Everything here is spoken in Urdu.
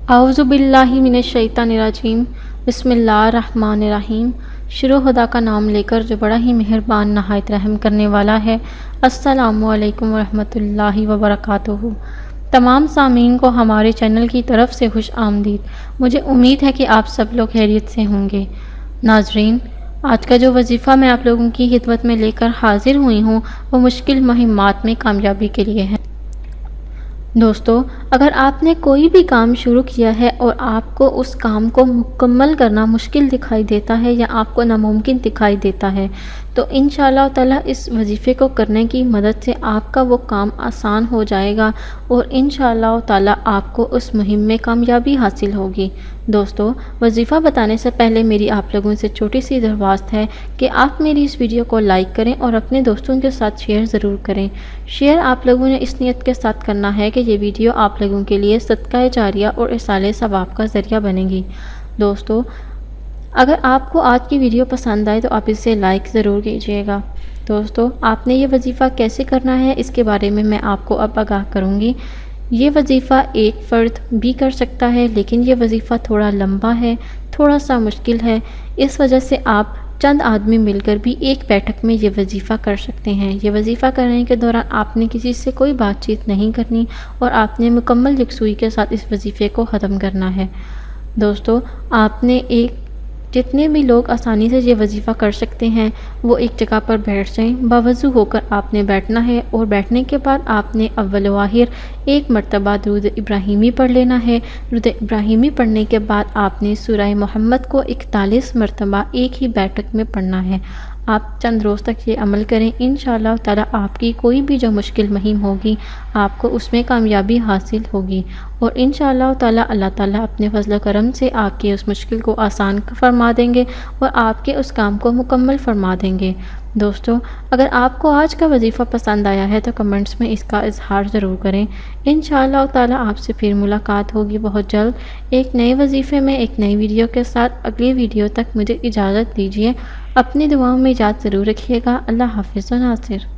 اعوذ باللہ من الشیطان الرجیم، بسم اللہ الرحمن الرحیم۔ شروع خدا کا نام لے کر جو بڑا ہی مہربان نہایت رحم کرنے والا ہے۔ السلام علیکم ورحمۃ اللہ وبرکاتہ۔ تمام سامعین کو ہمارے چینل کی طرف سے خوش آمدید۔ مجھے امید ہے کہ آپ سب لوگ خیریت سے ہوں گے۔ ناظرین، آج کا جو وظیفہ میں آپ لوگوں کی خدمت میں لے کر حاضر ہوئی ہوں وہ مشکل مہمات میں کامیابی کے لیے ہے۔ دوستو، اگر آپ نے کوئی بھی کام شروع کیا ہے اور آپ کو اس کام کو مکمل کرنا مشکل دکھائی دیتا ہے یا آپ کو ناممکن دکھائی دیتا ہے تو انشاءاللہ تعالیٰ اس وظیفے کو کرنے کی مدد سے آپ کا وہ کام آسان ہو جائے گا اور انشاءاللہ تعالیٰ آپ کو اس مہم میں کامیابی حاصل ہوگی۔ دوستو، وظیفہ بتانے سے پہلے میری آپ لوگوں سے چھوٹی سی درخواست ہے کہ آپ میری اس ویڈیو کو لائک کریں اور اپنے دوستوں کے ساتھ شیئر ضرور کریں۔ شیئر آپ لوگوں نے اس نیت کے ساتھ کرنا ہے کہ یہ ویڈیو آپ لوگوں کے لیے صدقہ جاریہ اور ایصال ثواب کا ذریعہ بنے گی۔ دوستو، اگر آپ کو آج کی ویڈیو پسند آئے تو آپ اسے لائک ضرور کیجیے گا۔ دوستو، آپ نے یہ وظیفہ کیسے کرنا ہے اس کے بارے میں آپ کو اب آگاہ کروں گی۔ یہ وظیفہ ایک فرد بھی کر سکتا ہے، لیکن یہ وظیفہ تھوڑا لمبا ہے، تھوڑا سا مشکل ہے۔ اس وجہ سے آپ چند آدمی مل کر بھی ایک بیٹھک میں یہ وظیفہ کر سکتے ہیں۔ یہ وظیفہ کرنے کے دوران آپ نے کسی سے کوئی بات چیت نہیں کرنی اور آپ نے مکمل یکسوئی کے ساتھ اس وظیفے کو ختم کرنا ہے۔ دوستو، آپ نے جتنے بھی لوگ آسانی سے یہ وظیفہ کر سکتے ہیں وہ ایک جگہ پر بیٹھ جائیں۔ باوضو ہو کر آپ نے بیٹھنا ہے اور بیٹھنے کے بعد آپ نے اول و آخر ایک مرتبہ درود ابراہیمی پڑھ لینا ہے۔ درود ابراہیمی پڑھنے کے بعد آپ نے سورہ محمد کو 41 مرتبہ ایک ہی بیٹھک میں پڑھنا ہے۔ آپ چند روز تک یہ عمل کریں، انشاءاللہ تعالیٰ آپ کی کوئی بھی جو مشکل مہم ہوگی آپ کو اس میں کامیابی حاصل ہوگی اور انشاءاللہ تعالیٰ اللہ تعالیٰ اپنے فضل و کرم سے آپ کی اس مشکل کو آسان فرما دیں گے اور آپ کے اس کام کو مکمل فرما دیں گے۔ دوستو، اگر آپ کو آج کا وظیفہ پسند آیا ہے تو کمنٹس میں اس کا اظہار ضرور کریں۔ انشاءاللہ تعالیٰ آپ سے پھر ملاقات ہوگی بہت جلد ایک نئے وظیفے میں ایک نئی ویڈیو کے ساتھ۔ اگلی ویڈیو تک مجھے اجازت دیجیے۔ اپنی دعاؤں میں یاد ضرور رکھیے گا۔ اللہ حافظ و ناصر۔